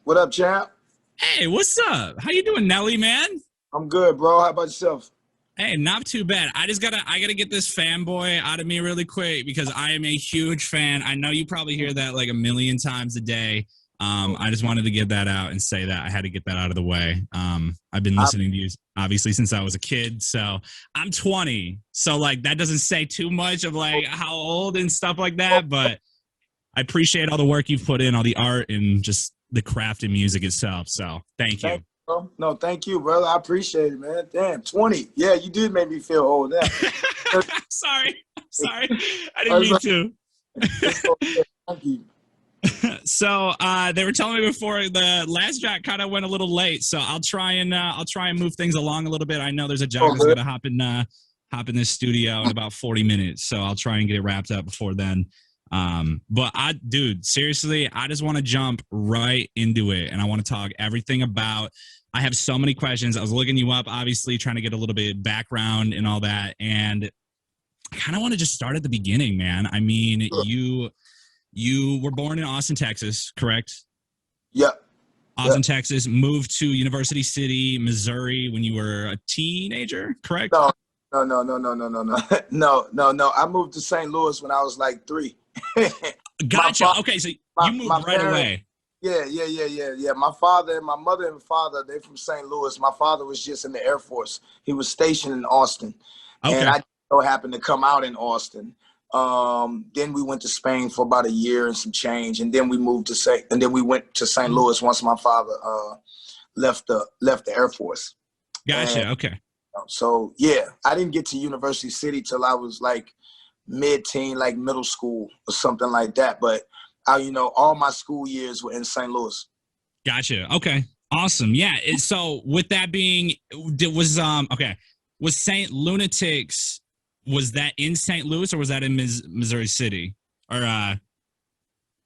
What up, champ? Hey, what's up? How you doing, Nelly, man? I'm good, bro. How about yourself? Hey, not too bad. I gotta get this fanboy out of me really quick because I am a huge fan. I know you probably hear that like a million times a day. I just wanted to get that out and say that I had to get that out of the way. I've been I, listening to you obviously since I was a kid, so I'm 20. So like that doesn't say too much of like how old and stuff like that, but I appreciate all the work you've put in, all the art and just the craft and music itself. So thank thank you. you, bro. No, thank you, brother. I appreciate it, man. Damn, 20. Yeah, you did make me feel old now. Sorry. Sorry. I didn't It's mean to. so good. Thank you. So they were telling me before the last jack kind of went a little late, so I'll try and move things along a little bit. I know there's a jack that's Good. gonna hop in this studio in about 40 minutes, so I'll try and get it wrapped up before then. But dude, seriously, I just want to jump right into it, and I want to talk everything about. I have so many questions. I was looking you up, obviously, trying to get a little bit of background and all that, and I kind of want to just start at the beginning, man. I mean, Sure. you were born in Austin, Texas, correct? Yep. Austin, Yep. Texas, moved to University City, Missouri when you were a teenager, correct? No, no. No. I moved to St. Louis when I was like 3. my Gotcha. fa- Okay, so my you my moved right parents. away. Yeah. My father and my mother and father, they're from St. Louis. My father was just in the Air Force. He was stationed in Austin. And Okay. I so happened to come out in Austin. Then we went to Spain for about a year and some change, and then we moved to and then we went to St. Louis once my father left the Air Force. And Gotcha. Okay. so yeah, I didn't get to University City till I was like mid-teen, like middle school or something like that. But all my school years were in St. Louis. Gotcha. Okay. Awesome. Yeah. So with that being, okay, was Saint Lunatics, was that in St. Louis or was that in Missouri City or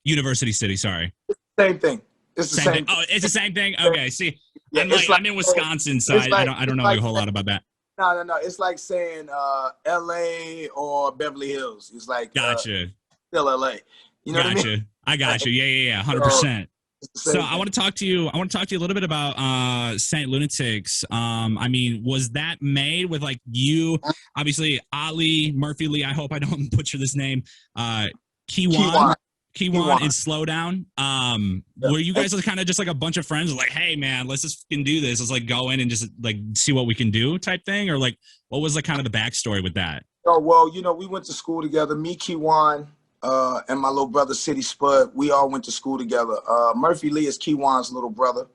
University City? Sorry. Same thing. It's the Same same thing. thing. Oh, it's the same thing. Okay. See, Yeah, it's like I'm in Wisconsin, so it's like I don't it's know a like whole lot about that. no. It's like saying L.A. or Beverly Hills. It's like Gotcha. still L.A. You know what I mean? Gotcha. I got you. Yeah. So 100%. it's the So same I thing. want to talk to you. I want to talk to you a little bit about Saint Lunatics. I mean, was that made with like you? Obviously, Ali Murphy Lee. I hope I don't butcher this name. Kiwan, Kiwan. Kiwan, Kiwan. and Slowdown. Yeah. Were you guys kind of just like a bunch of friends, like, hey man, let's just fucking do this. Let's like go in and just like see what we can do, type thing, or like what was like kind of the backstory with that? Oh well, we went to school together. Me, Kiwan, and my little brother City Spud. We all went to school together. Murphy Lee is Kiwan's little brother,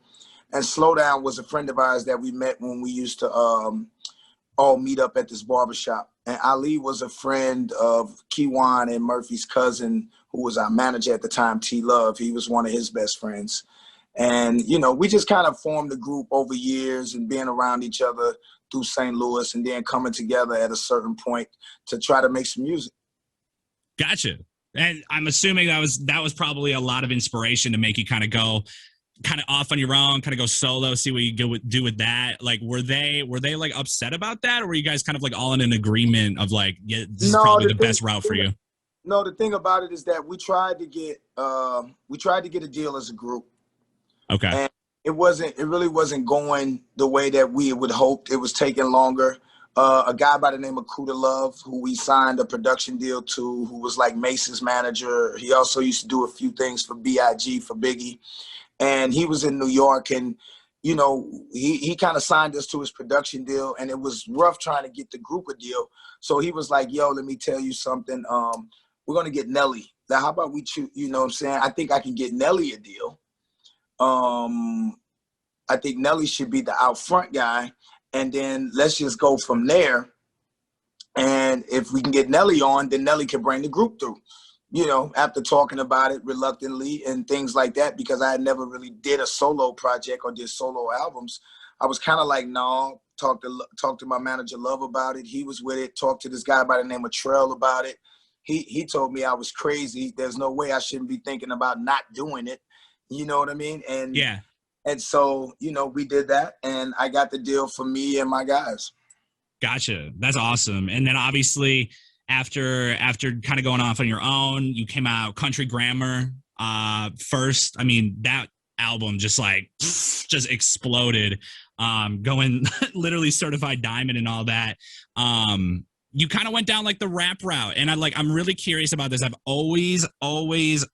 and Slowdown was a friend of ours that we met when we used to all meet up at this barbershop. And Ali was a friend of Kiwan and Murphy's cousin, who was our manager at the time, T Love. He was one of his best friends. And, we just kind of formed a group over years and being around each other through St. Louis and then coming together at a certain point to try to make some music. Gotcha. And I'm assuming that was probably a lot of inspiration to make you kind of go kind of off on your own, kind of go solo, see what you do with that. Like, were they like upset about that, or were you guys kind of like all in an agreement of like, yeah, this is No, probably the best route for you? No, the thing about it is that we tried to get a deal as a group. Okay. And it really wasn't going the way that we would hoped. It was taking longer. A guy by the name of Kuda Love, who we signed a production deal to, who was like Mace's manager. He also used to do a few things for B.I.G., for Biggie. And he was in New York, and, he kind of signed us to his production deal, and it was rough trying to get the group a deal. So he was like, yo, let me tell you something. We're going to get Nelly. Now, how about we choose, you know what I'm saying? I think I can get Nelly a deal. I think Nelly should be the out front guy, and then let's just go from there. And if we can get Nelly on, then Nelly can bring the group through. After talking about it reluctantly and things like that, because I had never really did a solo project or did solo albums, I was kind of like, no. Talk to my manager Love about it. He was with it. Talked to this guy by the name of Trell about it. He told me I was crazy. There's no way I shouldn't be thinking about not doing it. You know what I mean? And Yeah. And so, we did that, and I got the deal for me and my guys. Gotcha. That's awesome. And then obviously after kind of going off on your own, you came out Country Grammar first. I mean, album just like just exploded, going literally certified diamond and all that. You kind of went down like the rap route, and I'm really curious about this. I've always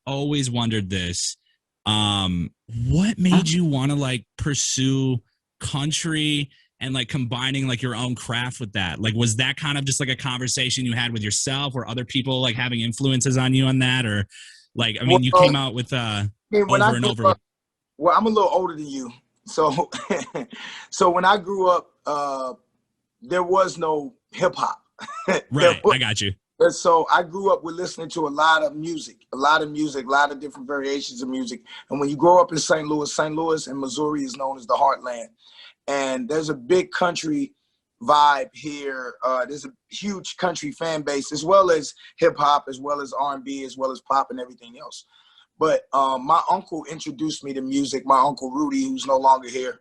wondered this. What made you want to like pursue country and like combining like your own craft with that? Like, was that kind of just like a conversation you had with yourself, or other people like having influences on you on that? Or like, I mean, you came out with over and over. Well, I'm a little older than you. So, so when I grew up, there was no hip hop. Right. I got you. And so I grew up with listening to a lot of different variations of music. And when you grow up in St. Louis and Missouri is known as the Heartland. And there's a big country vibe here. There's a huge country fan base, as well as hip hop, as well as R&B, as well as pop and everything else. But my uncle introduced me to music, my Uncle Rudy, who's no longer here.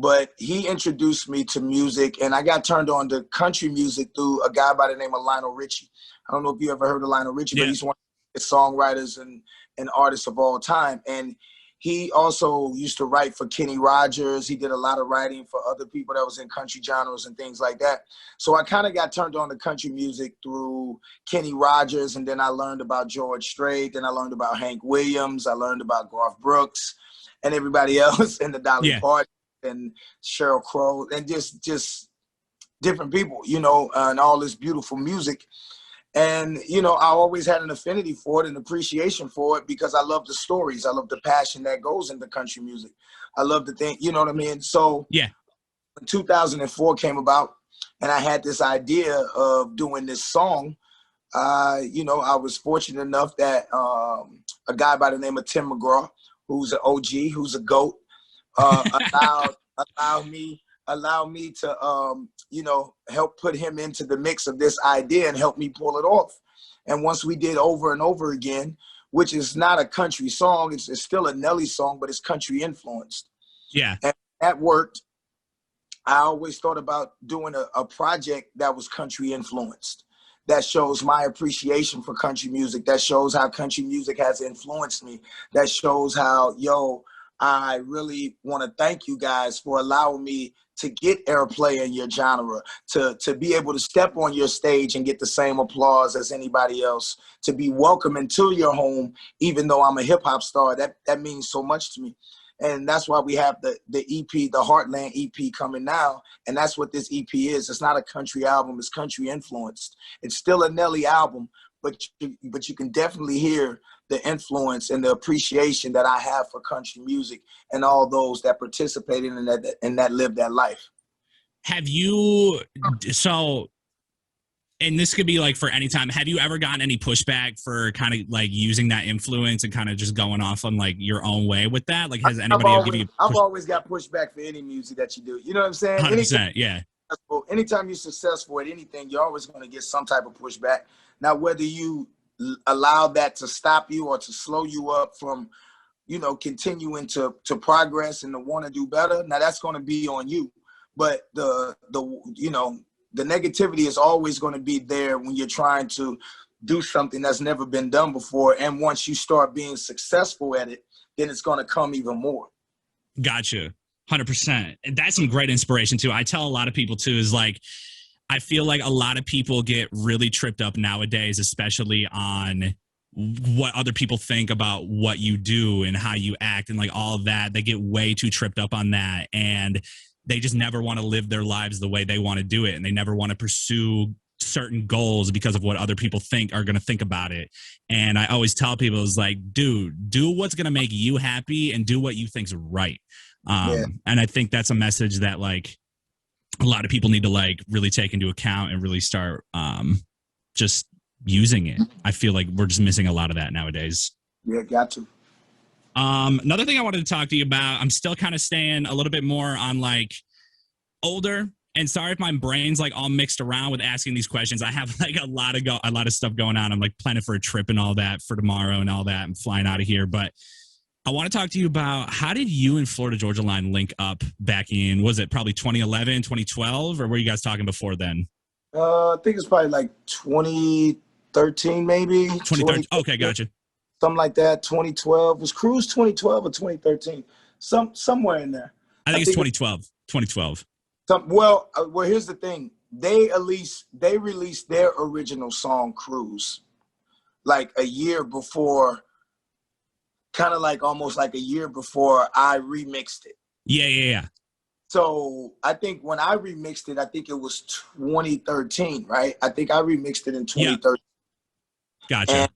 But he introduced me to music, and I got turned on to country music through a guy by the name of Lionel Richie. I don't know if you ever heard of Lionel Richie, but he's one of the songwriters and artists of all time. And he also used to write for Kenny Rogers. He did a lot of writing for other people that was in country genres and things like that. So I kind of got turned on to country music through Kenny Rogers, and then I learned about George Strait, then I learned about Hank Williams, I learned about Garth Brooks and everybody else, and the Dolly Parton and Sheryl Crow, and just different people, you know, and all this beautiful music. And, you know, I always had an affinity for it and appreciation for it because I love the stories. I love the passion that goes into country music. I love the thing, you know what I mean? So when 2004 came about and I had this idea of doing this song, you know, I was fortunate enough that a guy by the name of Tim McGraw, who's an OG, who's a GOAT, allow me to, you know, help put him into the mix of this idea and help me pull it off. And once we did Over and Over Again, which is not a country song, it's still a Nelly song, but it's country influenced. Yeah. And that worked. I always thought about doing a project that was country influenced, that shows my appreciation for country music, that shows how country music has influenced me, that shows how, I really want to thank you guys for allowing me to get airplay in your genre, to be able to step on your stage and get the same applause as anybody else, to be welcome into your home, even though I'm a hip hop star. That means so much to me. And that's why we have the EP, the Heartland EP coming now. And that's what this EP is. It's not a country album, it's country influenced. It's still a Nelly album, but you can definitely hear the influence and the appreciation that I have for country music and all those that participated in that and that lived that life. Have you, and this could be like for any time, have you ever gotten any pushback for kind of like using that influence and kind of just going off on like your own way with that? Like, has anybody ever given you I've always got pushback for any music that you do. You know what I'm saying? 100%, anytime you're successful at anything, you're always going to get some type of pushback. Now, whether you allow that to stop you or to slow you up from, you know, continuing to progress and to want to do better, now that's going to be on you. But the negativity is always going to be there when you're trying to do something that's never been done before. And once you start being successful at it, then it's going to come even more. Gotcha. 100%. And that's some great inspiration too. I tell a lot of people too, is like, I feel like a lot of people get really tripped up nowadays, especially on what other people think about what you do and how you act and like all of that. They get way too tripped up on that, and they just never want to live their lives the way they want to do it. And they never want to pursue certain goals because of what other people think are going to think about it. And I always tell people is like, dude, do what's going to make you happy and do what you think's right. And I think that's a message that like a lot of people need to like really take into account and really start just using it. I feel like we're just missing a lot of that nowadays. Yeah, got to. Another thing I wanted to talk to you about, I'm still kind of staying a little bit more on like older, and sorry if my brain's like all mixed around with asking these questions. I have like a lot of stuff going on. I'm like planning for a trip and all that for tomorrow and all that. I'm flying out of here, but I want to talk to you about how did you and Florida Georgia Line link up back in, was it probably 2011, 2012, or were you guys talking before then? I think it's probably like 2013, maybe. 2013. Okay, gotcha. something like that. 2012 was Cruise 2012 or 2013, somewhere in there. I think it's 2012. 2012. Well, here's the thing. They released their original song Cruise like a year before, kind of like almost like a year before I remixed it. Yeah. So I think when I remixed it, I think it was 2013, right? I think I remixed it in 2013. Yeah. Gotcha.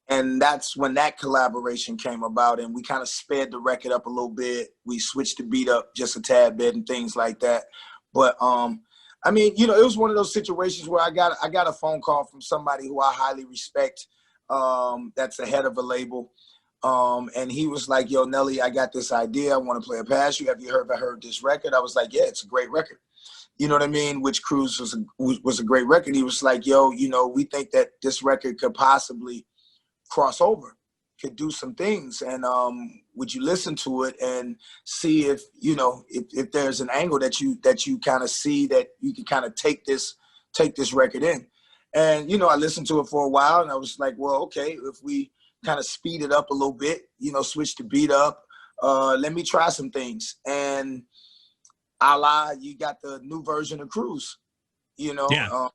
And that's when that collaboration came about, and we kind of sped the record up a little bit. We switched the beat up just a tad bit and things like that. But I mean, you know, it was one of those situations where I got a phone call from somebody who I highly respect, that's the head of a label. And he was like, yo, Nelly, I got this idea. I want to play it past you. Have you ever heard this record? I was like, yeah, it's a great record. You know what I mean? Which Cruise was a great record. He was like, yo, you know, we think that this record could possibly cross over, could do some things. And would you listen to it and see if, you know, if there's an angle that you kind of see that you can kind of take this record in. And, you know, I listened to it for a while and I was like, well, okay, if we kind of speed it up a little bit, you know, switch the beat up, let me try some things. And you got the new version of Cruise, you know,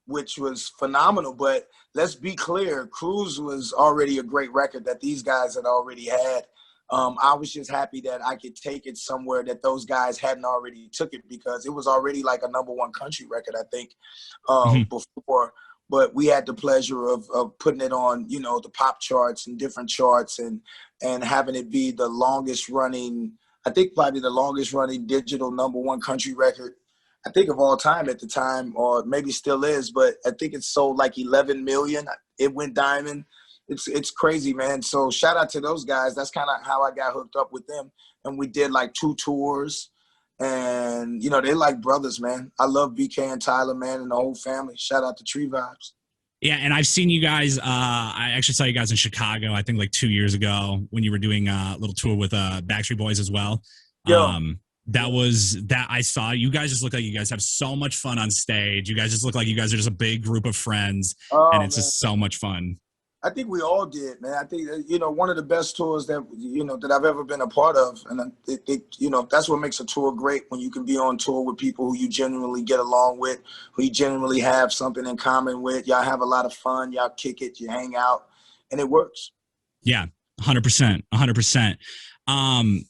which was phenomenal. But let's be clear, Cruise was already a great record that these guys had already had. I was just happy that I could take it somewhere that those guys hadn't already took it, because it was already like a #1 country record, I think, before. But we had the pleasure of putting it on, you know, the pop charts and different charts, and having it be the longest running, I think probably the longest running digital #1 country record, I think, of all time at the time, or maybe still is. But I think it sold like 11 million. It went diamond. It's crazy, man. So shout out to those guys. That's kind of how I got hooked up with them. And we did like 2 tours. And, you know, they like brothers, man. I love BK and Tyler, man, and the whole family. Shout out to Tree Vibes. Yeah, and I've seen you guys. I actually saw you guys in Chicago, I think like 2 years ago, when you were doing a little tour with Backstreet Boys as well. That I saw. You guys just look like you guys have so much fun on stage. You guys just look like you guys are just a big group of friends, and it's just so much fun. I think we all did, man. I think, you know, one of the best tours that, you know, that I've ever been a part of. And you know, that's what makes a tour great, when you can be on tour with people who you genuinely get along with, who you genuinely have something in common with. Y'all have a lot of fun. Y'all kick it. You hang out, and it works. Yeah, 100%. 100%.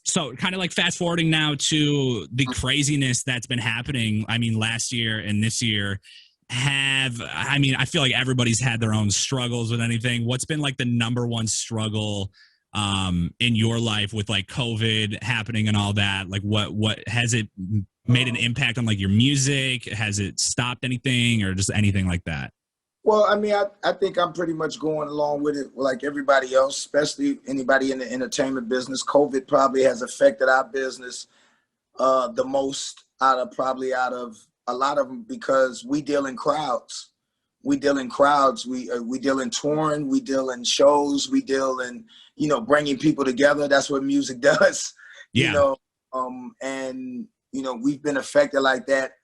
So kind of like fast forwarding now to the craziness that's been happening. I mean, last year and this year, I feel like everybody's had their own struggles with anything. What's been like the #1 struggle in your life with like COVID happening and all that? Like what has it made an impact on like your music? Has it stopped anything, or just anything like that? Well, I mean, I think I'm pretty much going along with it like everybody else, especially anybody in the entertainment business. COVID probably has affected our business the most out of a lot of them, because we deal in crowds. We deal in crowds. We deal in touring. We deal in shows. We deal in, you know, bringing people together. That's what music does. Yeah. You know, and, you know, we've been affected like that.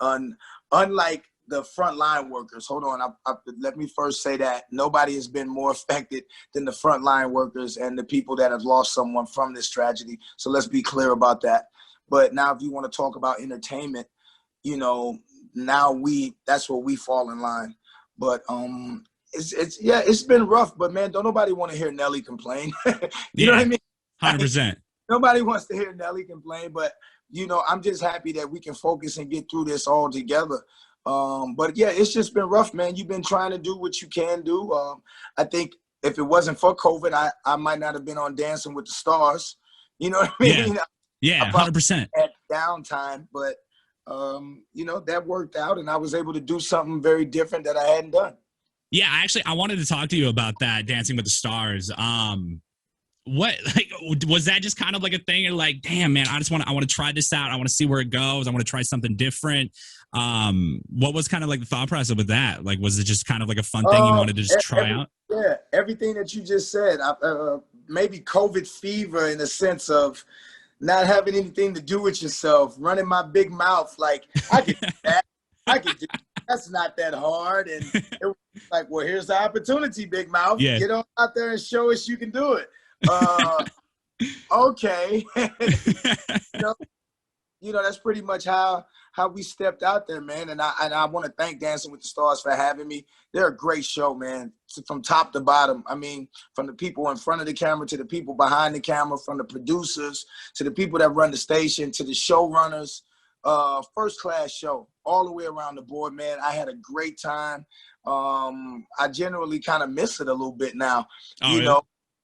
Unlike the frontline workers. Hold on. Let me first say that nobody has been more affected than the frontline workers and the people that have lost someone from this tragedy. So let's be clear about that. But now, if you want to talk about entertainment, you know, now that's where we fall in line. But it's been rough, but man, don't nobody want to hear Nelly complain. You know what I mean? 100%. Nobody wants to hear Nelly complain, but you know, I'm just happy that we can focus and get through this all together. But yeah, it's just been rough, man. You've been trying to do what you can do. I think if it wasn't for COVID, I might not have been on Dancing with the Stars. You know what I mean? Yeah, 100%. At downtime, but you know, that worked out, and I was able to do something very different that I hadn't done. Yeah, actually, I wanted to talk to you about that, Dancing with the Stars. What, like, was that just kind of like a thing? You're like, damn, man, I want to try this out. I want to see where it goes. I want to try something different. What was kind of like the thought process with that? Like, was it just kind of like a fun thing you wanted to just try out? Yeah, everything that you just said. Maybe COVID fever, in the sense of not having anything to do with yourself, running my big mouth. Like, I could do that. I could do that. that's not that hard. And it was like, well, here's the opportunity, Big Mouth. Yeah. Get on out there and show us you can do it. Okay. That's pretty much how we stepped out there, man. And I want to thank Dancing with the Stars for having me. They're a great show, man. From top to bottom. I mean, from the people in front of the camera to the people behind the camera, from the producers to the people that run the station to the showrunners. First class show all the way around the board, man. I had a great time. I generally kind of miss it a little bit now.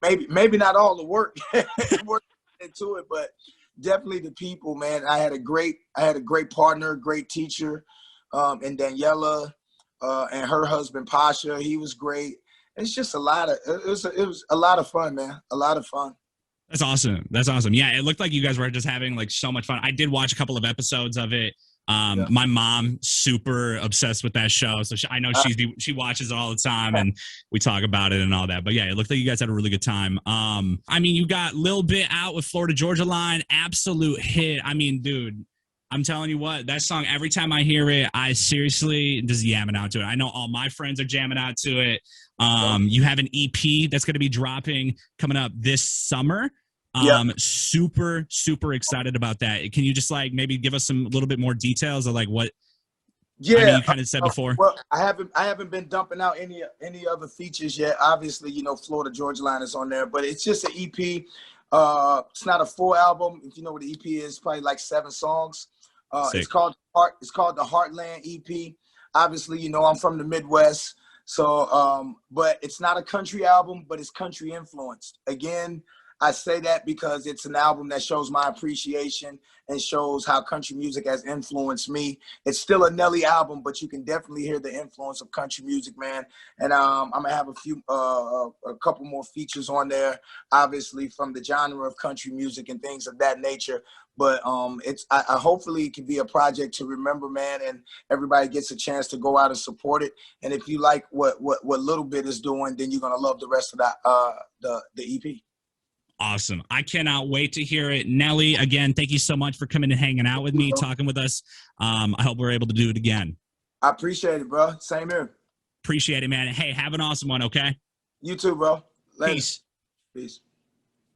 Maybe not all the work into it, but definitely the people, man. I had a great partner, great teacher, and Daniela, and her husband Pasha. He was great. It's just it was a lot of fun, man. A lot of fun. That's awesome. Yeah, it looked like you guys were just having like so much fun. I did watch a couple of episodes of it. My mom, super obsessed with that show. So I know she watches it all the time and we talk about it and all that. But yeah, it looked like you guys had a really good time. I mean, you got Lil Bit out with Florida Georgia Line, absolute hit. I mean, dude, I'm telling you what, that song, every time I hear it, I seriously just yamming out to it. I know all my friends are jamming out to it. You have an EP that's going to be dropping coming up this summer. Super, super excited about that. Can you just like maybe give us a little bit more details of like what? Yeah, I mean, you kind of said before. Well, I haven't been dumping out any other features yet. Obviously, Florida Georgia Line is on there, but it's just an EP. It's not a full album. If you know what the EP is, probably like 7 songs. It's called the Heartland EP. Obviously, I'm from the Midwest, so but it's not a country album, but it's country influenced. Again, I say that because it's an album that shows my appreciation and shows how country music has influenced me. It's still a Nelly album, but you can definitely hear the influence of country music, man. And I'm gonna have a couple more features on there, obviously from the genre of country music and things of that nature. But I hopefully it can be a project to remember, man, and everybody gets a chance to go out and support it. And if you like what Little Bit is doing, then you're gonna love the rest of the EP. Awesome. I cannot wait to hear it. Nelly, again, thank you so much for coming and hanging out with me, talking with us. I hope we're able to do it again. I appreciate it, bro. Same here. Appreciate it, man. Hey, have an awesome one, okay? You too, bro. Later. Peace. Peace.